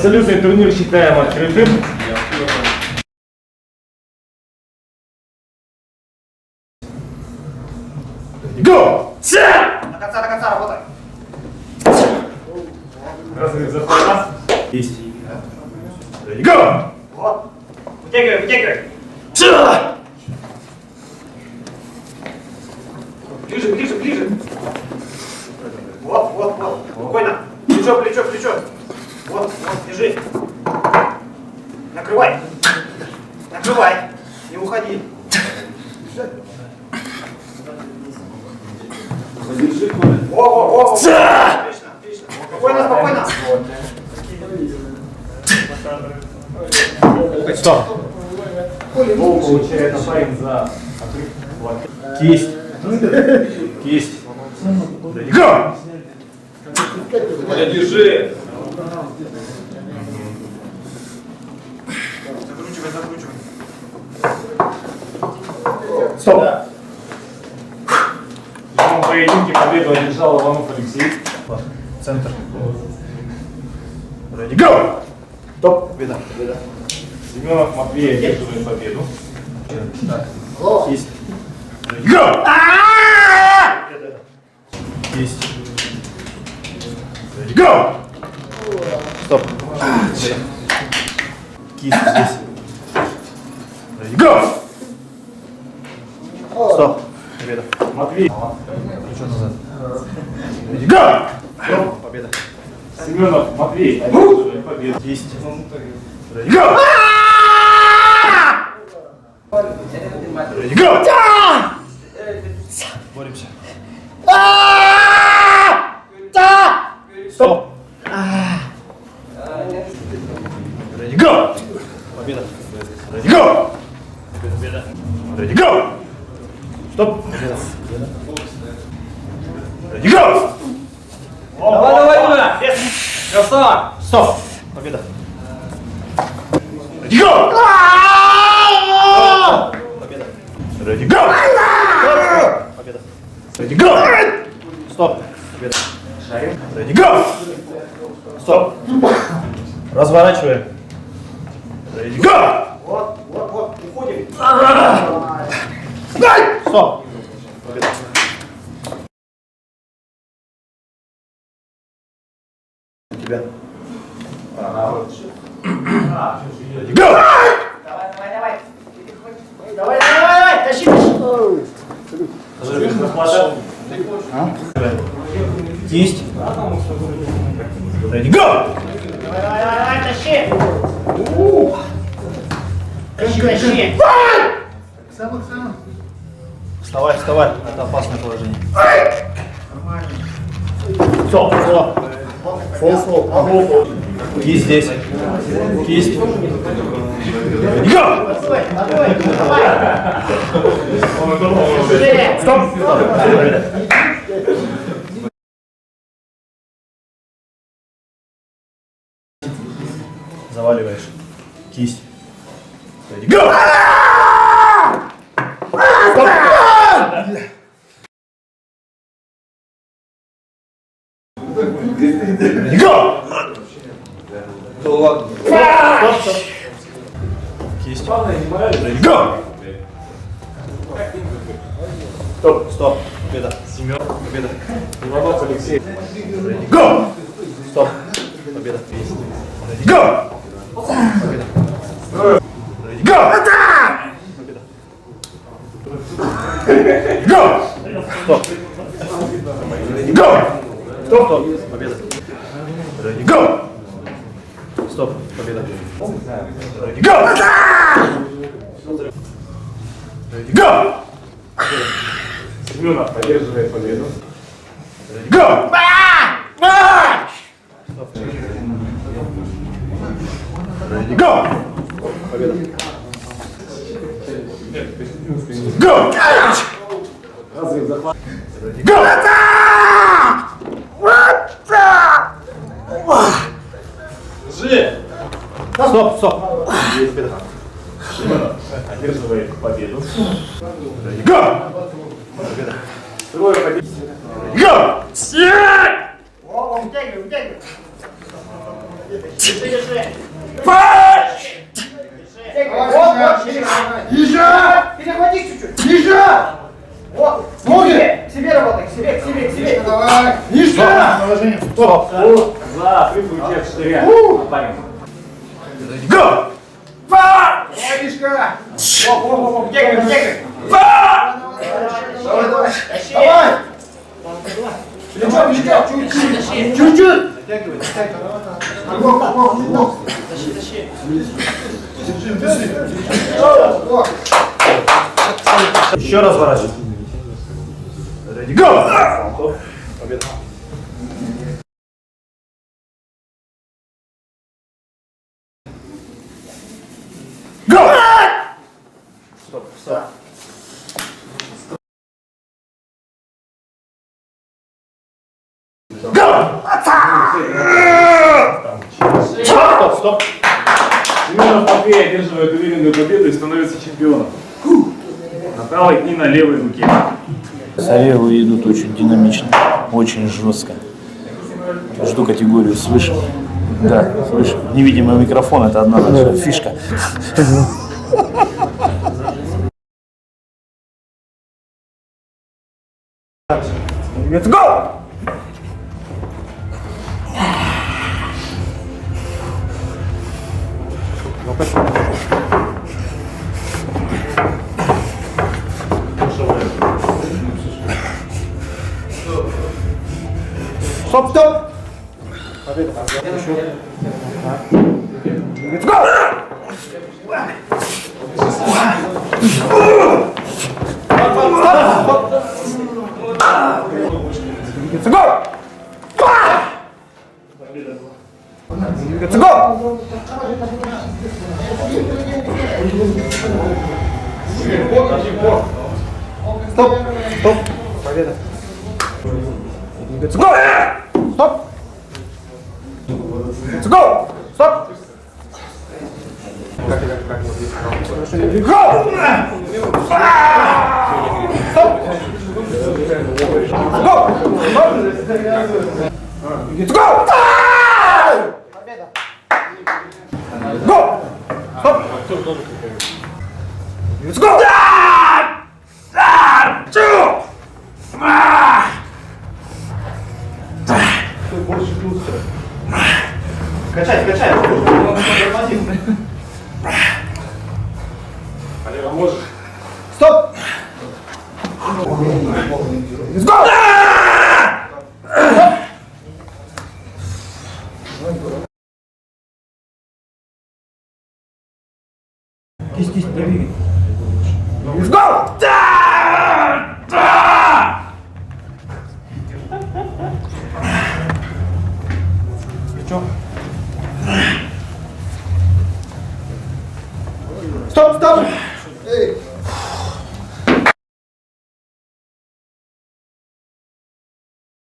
Абсолютный турнир считаем открытым. Го! До конца работай. Разрыв за раз. Есть. Го! Вот. Вытягивай. Ближе. Вот. Спокойно. Плечо. Вот, держи. Накрывай. Не уходи. Во. Отлично. Спокойно. Стоп. Гол получает файн за кисть. Го! Держи. Закручивай. Стоп. В этом поединке победу одержал Иванов Алексей. Центр. Го! Стоп. Победа. Семенов Матвей одерживает победу. Есть. Го! Есть. Го! Стоп. Кисть здесь. Го! Стоп. Победа. Матвей. Плечо назад. Го! Стоп. Победа. Семенов Матвей одерживает победу. Есть. Го! Го! Боремся. Стоп. Го! Победа. Го! Победа. Го! Стоп. Победа. Го! Давай. Красава. Стоп. Победа. Го! Победа. Го! Победа. Го! Стоп. Победа. Го! Стоп. Разворачиваем. Го! Вот. Уходим. Стоп. Победа. Тебя. Го! Давай. Тащи. Кисть. Го! Давай, тащи. Тащи. Вставай. Это опасное положение. Стоп. Кисть здесь. Кисть. Го! Стоп. Заваливаешь. Кисть. Го! Го! Стоп. Кисть. Го! Стоп. Победа. Семен. Победа. Иванов Алексей. Го! Стоп. Победа. Го! Победа. Го! Победа. Го! Стоп. Го! Стоп. Победа. Го! Стоп. Победа. Го! Го! Семенов поддерживает победу. Го! Го! Победа. Го! Разрыв захват. Го! Стоп. Есть победа. Семенов одерживает победу. Го! Победа. Трое побед. Го! Вытягивай. Перехвати чуть-чуть. Ниже! Вот. Ноги! К себе работай, к себе, к себе, к себе. Давай. Ниже! Стоп! За, ты получаешь 4. Go! Мишка! Тегай, тегай! Давай, давай! Давай! Плечо, Мишка! Чуть-чуть! Чуть-чуть! Еще раз ворачивай. Ready, go! Go! Стоп, стоп. Семенов Матвей одерживает уверенную победу и становится чемпионом. На правой и на левой руке. Сарелы идут очень динамично, очень жестко. Жду категорию свыше. Да, слышу. Невидимый микрофон — это одна наша фишка. Let's go! Стоп, стоп! Let's go! Let's go! Let's go! Стоп! Стоп! Победа! Let's go! Стоп! Let's go! Стоп! Go! Стоп! Go! Let's go! Победа! Go! Стоп! Let's go! Качай, качай! Стоп! Let's go! Кисть, кисть, не двигай. Let's go! Плечо. Стоп, стоп! Эй!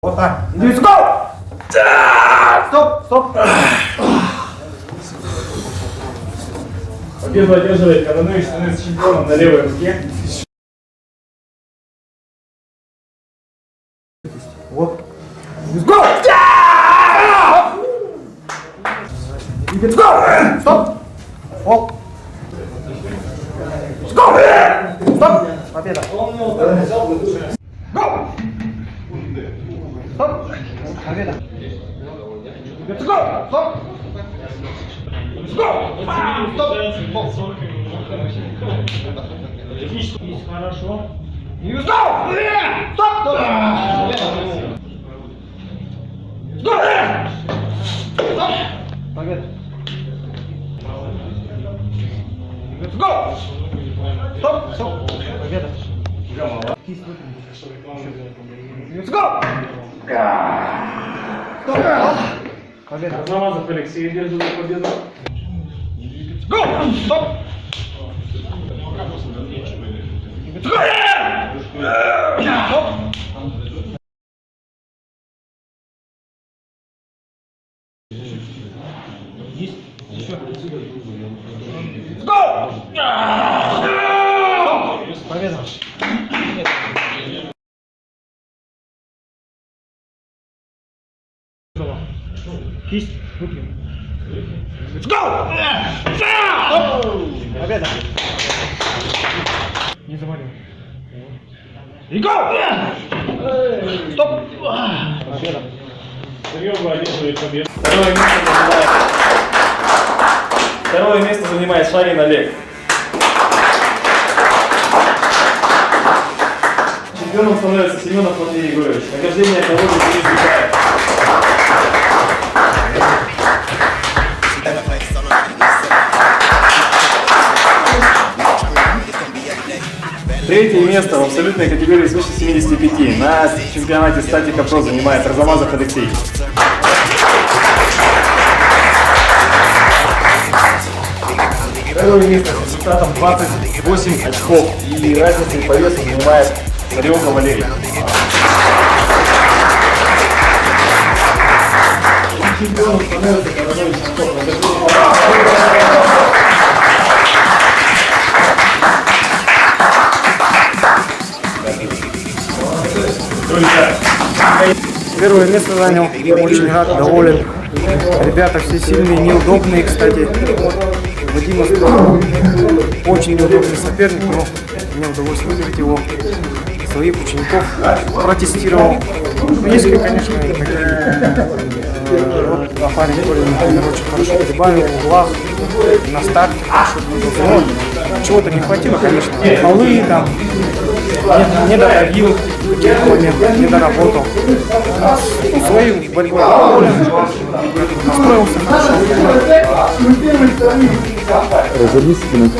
Вот так. Let's go! Стоп, стоп! Победу одерживает Кононович, становится чемпионом на левой руке. Вот. Let's go! Let's go! Стоп! Оп! Let's go! Стоп! Победа! Go! Стоп! Победа! Let's go! Стоп! Let's go! Стоп! Хорошо. Let's go! Стоп! Стоп! Победа! Стоп! Победа! Let's go! Стоп! Стоп! Победа! Кисть выпрямить. Let's go! Стоп! Победа! Намазов Алексей одерживает победу. Let's go! Стоп! Let's go! Стоп! Есть? Еще. Let's go! Победа! Кисть выпрямить. Второе место занимает Шарин Олег. Чемпионом становится Семенов Матвей Егорович. Награждение проводит Денис Бекаев. Третье место в абсолютной категории свыше 75 на чемпионате Статика Про занимает Арзамазов Алексей. Второе место с результатом 28 очков и разницей по весу занимает Царёвка Валерий. Чемпионом становится Коронович Антон. Первое место занял, очень рад, доволен. Ребята все сильные, неудобные, кстати. Вадим очень неудобный соперник, но мне удалось выиграть его. Своих учеников протестировал. Есть, конечно, и такие. Вот парень очень хорошо прибавил в углах, на старте хорошо двигался. Чего-то не хватило, конечно. Полы там не додавил в каких-то моментах, не доработал. Своим борьбой настроился хорошо. Развернись спину.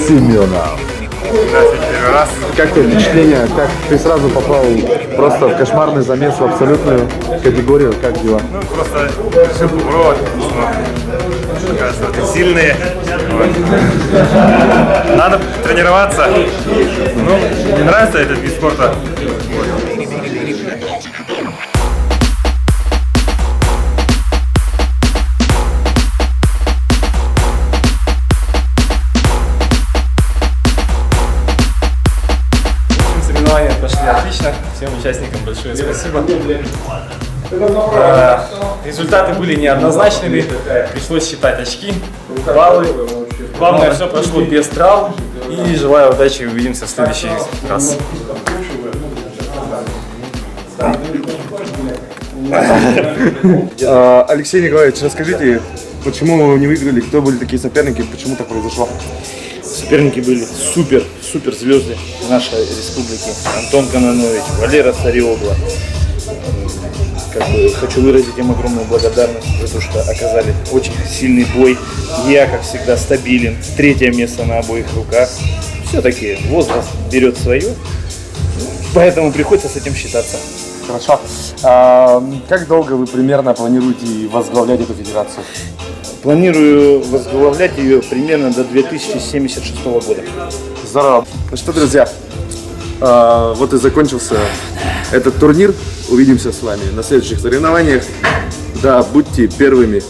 Семенов. Здравствуйте, первый раз. Как твои впечатления? Как ты сразу попал просто в кошмарный замес в абсолютную категорию? Как дела? Ну, просто решил попробовать. Кажется, очень сильные. Вот. Надо тренироваться. Ну, мне нравится этот вид спорта. Соревнования прошли отлично. Всем участникам большое спасибо. Результаты были неоднозначными. Пришлось считать очки, баллы. Главное, все прошло без травм. И желаю удачи и увидимся в следующий раз. Алексей Николаевич, расскажите, почему вы не выиграли, кто были такие соперники, почему так произошло? Соперники были супер звезды нашей республики. Антон Кононович, Валера Царёгла. Хочу выразить им огромную благодарность за то, что оказали очень сильный бой. Я, как всегда, стабилен. Третье место на обоих руках. Все-таки возраст берет свое, поэтому приходится с этим считаться. Хорошо. Как долго вы примерно планируете возглавлять эту федерацию? Планирую возглавлять ее примерно до 2076 года. Здорово. Ну что, друзья, вот и закончился этот турнир. Увидимся с вами на следующих соревнованиях. Да, будьте первыми.